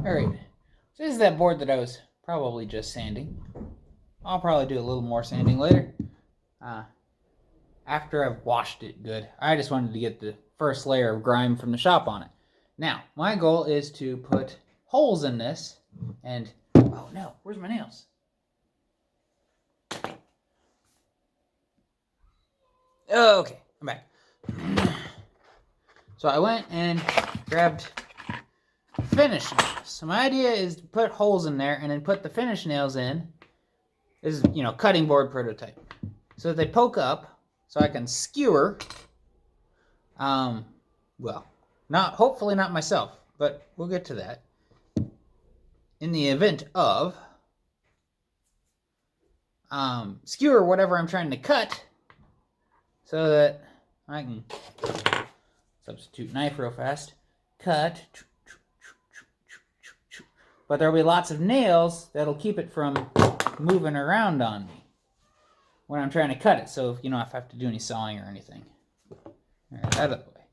Alright, so this is that board that I was probably just sanding. I'll probably do a little more sanding later. After I've washed it good. I just wanted to get the first layer of grime from the shop on it. Now, my goal is to put holes in this and... Oh no, where's my nails? Oh, okay, I'm back. So I went and grabbed finish nails. So my idea is to put holes in there and then put the finish nails in. This is, cutting board prototype. So that they poke up so I can skewer. Hopefully not myself, but we'll get to that. In the event of skewer whatever I'm trying to cut so that I can substitute knife real fast. Cut. But there'll be lots of nails that'll keep it from moving around on me when I'm trying to cut it. So, if I have to do any sawing or anything. All right, out of the way.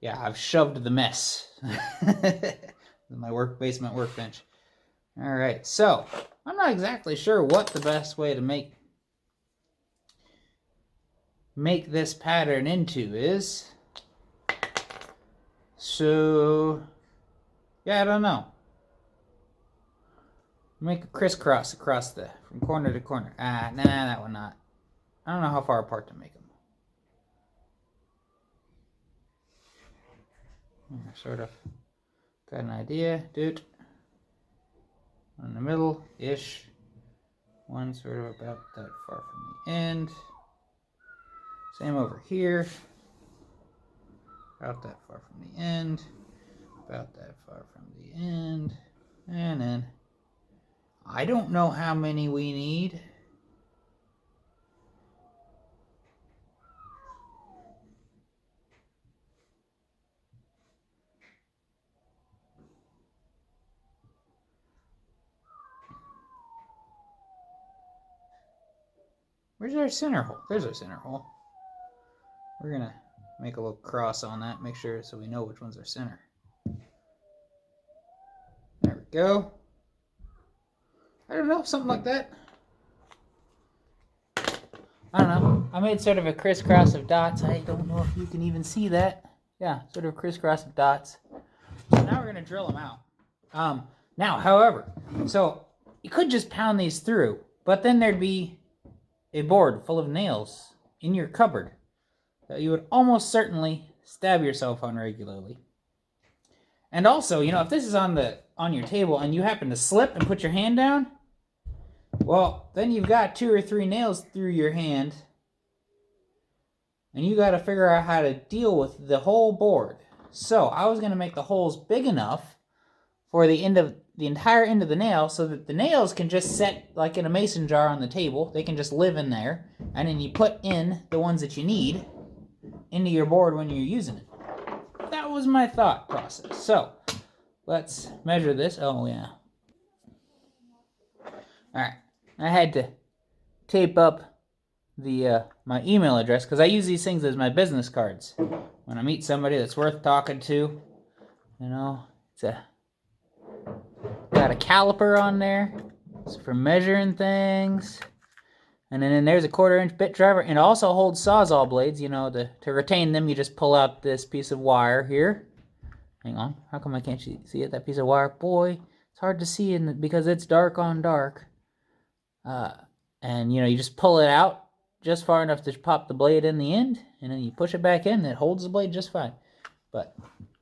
Yeah, I've shoved the mess. My basement workbench. All right, so I'm not exactly sure what the best way to make this pattern into is. So, yeah, I don't know. Make a crisscross across from corner to corner. Nah, that one not. I don't know how far apart to make them. Sort of got an idea, dude. In the middle-ish. One sort of about that far from the end. Same over here. About that far from the end. About that far from the end. And then I don't know how many we need. Where's our center hole? There's our center hole. We're gonna make a little cross on that, make sure so we know which one's our center. There we go. I don't know, something like that. I don't know. I made sort of a crisscross of dots. I don't know if you can even see that. Yeah, sort of a crisscross of dots. So now we're going to drill them out. Now, however, so you could just pound these through, but then there'd be a board full of nails in your cupboard that you would almost certainly stab yourself on regularly. And also, if this is on your table and you happen to slip and put your hand down, well, then you've got 2 or 3 nails through your hand, and you got to figure out how to deal with the whole board. So I was going to make the holes big enough for the entire end of the nail, so that the nails can just set like in a mason jar on the table. They can just live in there, and then you put in the ones that you need into your board when you're using it. That was my thought process. So let's measure this. Oh yeah. All right. I had to tape up my email address because I use these things as my business cards. When I meet somebody that's worth talking to, it's got a caliper on there. It's for measuring things. And then there's a 1/4-inch bit driver, and it also holds Sawzall blades. To retain them, you just pull out this piece of wire here. Hang on, how come I can't see it? That piece of wire, boy, it's hard to see because it's dark on dark. And you just pull it out just far enough to pop the blade in the end, and then you push it back in, and it holds the blade just fine.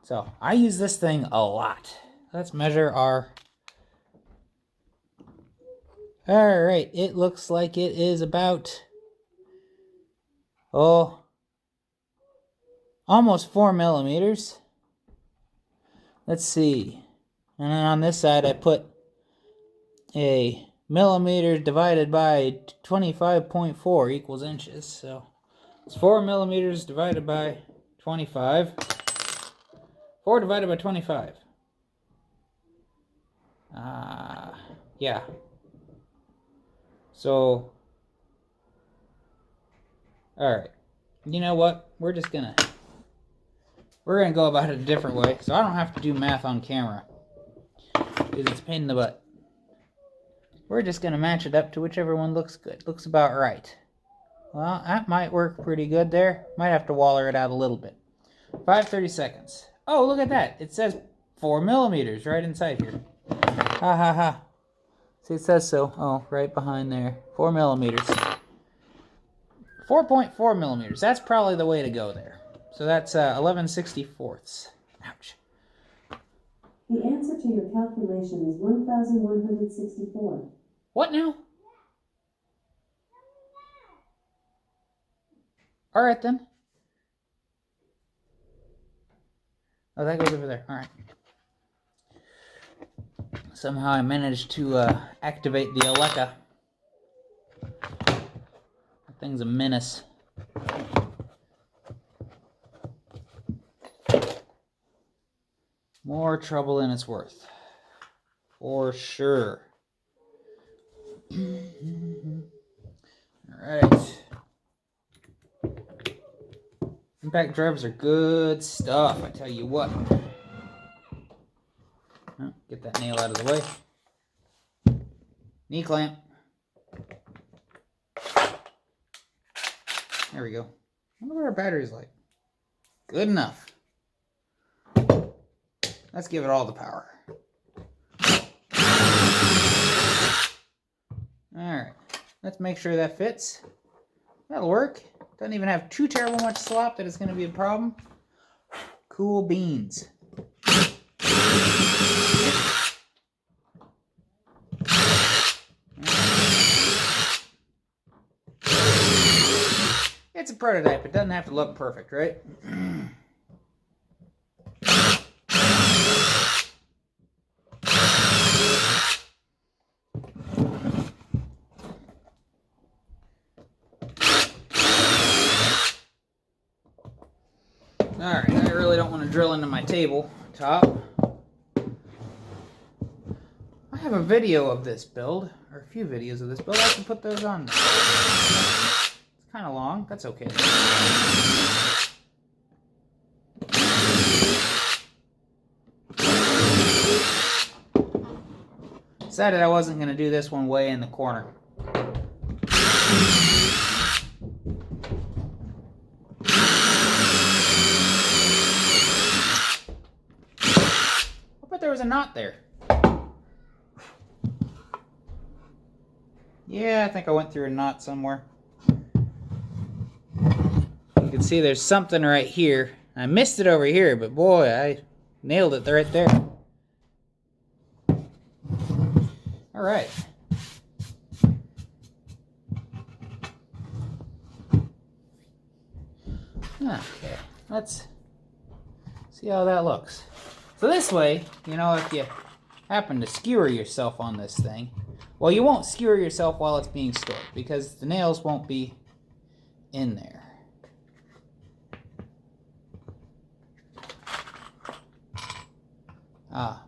So I use this thing a lot. Let's measure our... Alright, it looks like it is about, almost 4 millimeters. Let's see. And then on this side I put a millimeter divided by 25.4 equals inches. So it's 4 millimeters divided by 25. 4 divided by 25. Yeah. So, alright. You know what? We're gonna go about it a different way, so I don't have to do math on camera. because it's a pain in the butt. We're just going to match it up to whichever one looks good. Looks about right. Well, that might work pretty good there. Might have to waller it out a little bit. 5:30 seconds. Oh, look at that. It says 4 millimeters right inside here. Ha ha ha. See, it says so. Oh, right behind there. 4 millimeters. 4.4 millimeters. That's probably the way to go there. So that's 11/64. Ouch. The answer to your calculation is 1,164. What now? All right, then. Oh, that goes over there. All right. Somehow I managed to activate the Aleca. That thing's a menace. More trouble than it's worth. For sure. Alright. Impact drivers are good stuff, I tell you what. Oh, get that nail out of the way. Knee clamp. There we go. I wonder what our battery's like. Good enough. Let's give it all the power. Alright. Let's make sure that fits. That'll work. Doesn't even have too terrible much slop that it's going to be a problem. Cool beans. It's a prototype. It doesn't have to look perfect, right? Alright, I really don't want to drill into my table top. I have a video of this build, or a few videos of this build. I can put those on there. It's kind of long. That's okay. Decided I wasn't going to do this one way in the corner. There was a knot there. Yeah, I think I went through a knot somewhere. You can see there's something right here. I missed it over here, but boy, I nailed it right there. All right. Okay, let's see how that looks. So this way, you know, if you happen to skewer yourself on this thing, well, you won't skewer yourself while it's being stored because the nails won't be in there.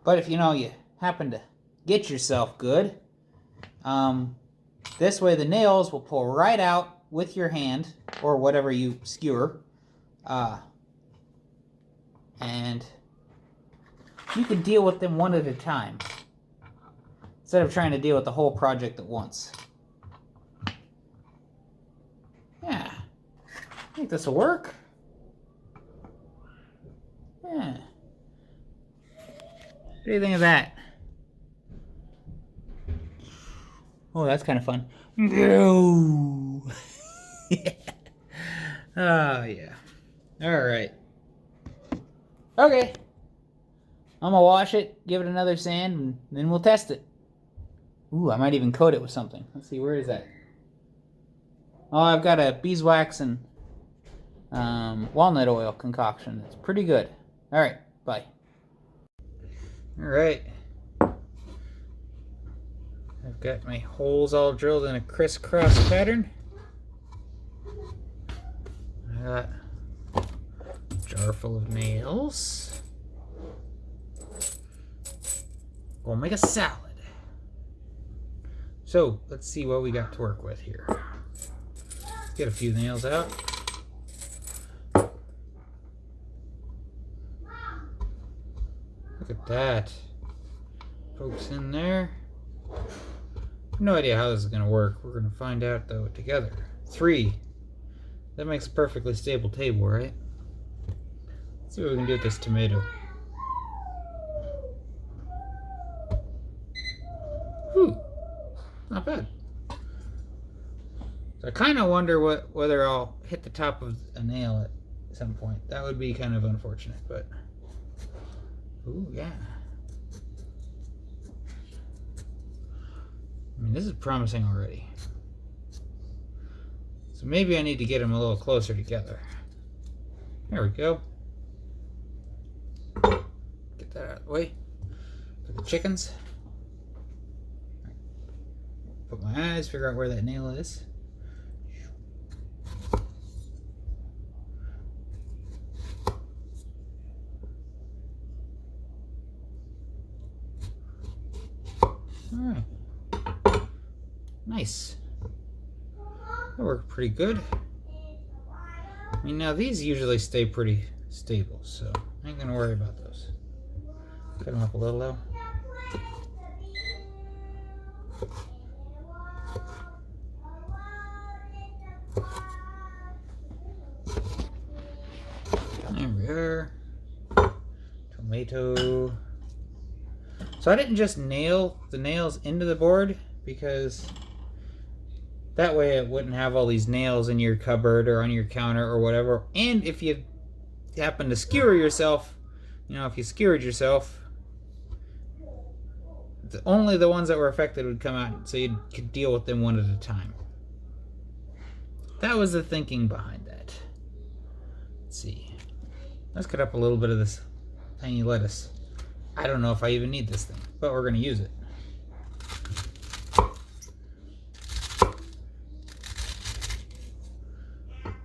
But if you know you happen to get yourself good, this way the nails will pull right out with your hand or whatever you skewer, and you can deal with them one at a time instead of trying to deal with the whole project at once. Yeah, I think this will work. Yeah. What do you think of that? Oh, that's kind of fun. No. Oh, yeah. All right. Okay. I'm going to wash it, give it another sand, and then we'll test it. Ooh, I might even coat it with something. Let's see, where is that? Oh, I've got a beeswax and walnut oil concoction. It's pretty good. All right, bye. All right. I've got my holes all drilled in a crisscross pattern. I got a jar full of nails. We'll make a salad. So, let's see what we got to work with here. Let's get a few nails out. Look at that. pokes in there. No idea how this is going to work. We're going to find out though together. 3. That makes a perfectly stable table, right? Let's see what we can do with this tomato. Whew. Not bad. So I kind of wonder whether I'll hit the top of a nail at some point. That would be kind of unfortunate, but... Ooh, yeah. I mean, this is promising already. So maybe I need to get them a little closer together. There we go. Get that out of the way. For the chickens. Put my eyes, figure out where that nail is. Alright. Nice. That worked pretty good. I mean, now these usually stay pretty stable, so I ain't gonna worry about those. Cut them up a little though. There we are. Tomato. So I didn't just nail the nails into the board because that way it wouldn't have all these nails in your cupboard or on your counter or whatever. And if you happen to skewer yourself, you know, if you skewered yourself, only the ones that were affected would come out, so you could deal with them one at a time. That was the thinking behind that. Let's see. Let's cut up a little bit of this tiny lettuce. I don't know if I even need this thing, but we're going to use it.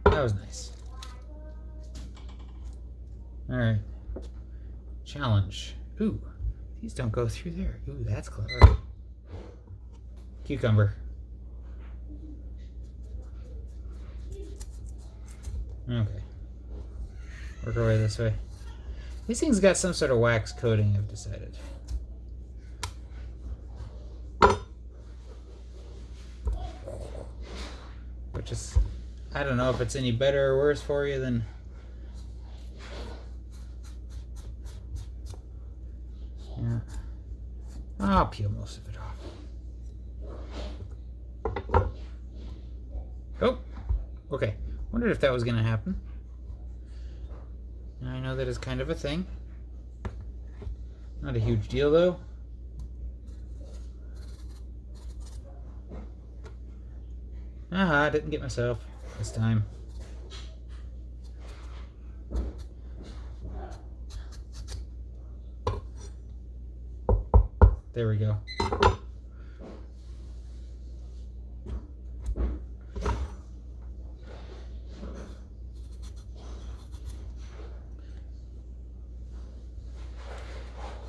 That was nice. Alright. Challenge. Ooh, these don't go through there. Ooh, that's clever. Cucumber. Okay. Work our way this way. These things got some sort of wax coating, I've decided. Which is, I don't know if it's any better or worse for you than... Yeah. I'll peel most of it off. Oh! Okay. Wondered if that was going to happen. I know that is kind of a thing. Not a huge deal though. Aha, I didn't get myself this time. There we go.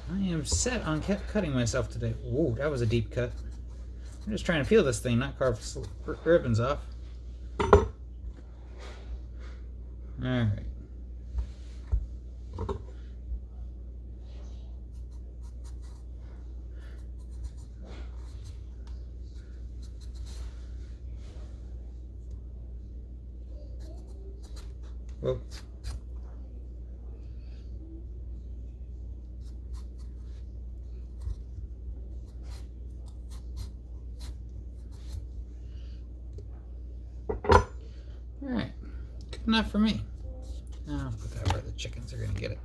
I am set on cutting myself today. Whoa, that was a deep cut. I'm just trying to peel this thing, not carve ribbons off. Alright. Whoa. Alright, good enough for me. I'll put that where the chickens are going to get it.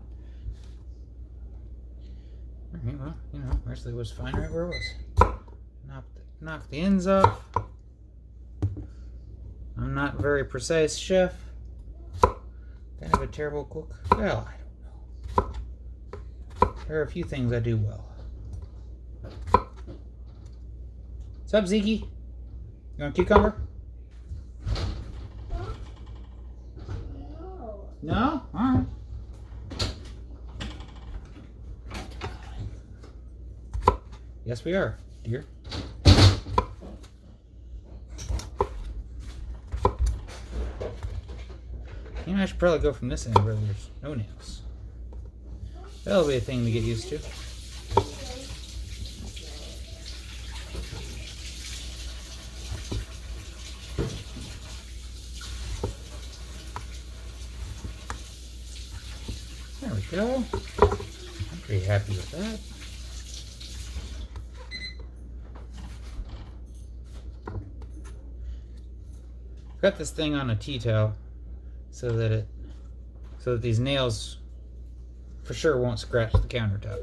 Alright, well, you know, actually it was fine right where it was. Knock the ends off. I'm not a very precise chef. Kind of a terrible cook. Well, I don't know. There are a few things I do well. What's up, Zeke? You want a cucumber? No? Alright. Yes, we are, dear. You know, I should probably go from this end where there's no nails. That'll be a thing to get used to. There we go. I'm pretty happy with that. Got this thing on a T-tail so that these nails for sure won't scratch the countertop.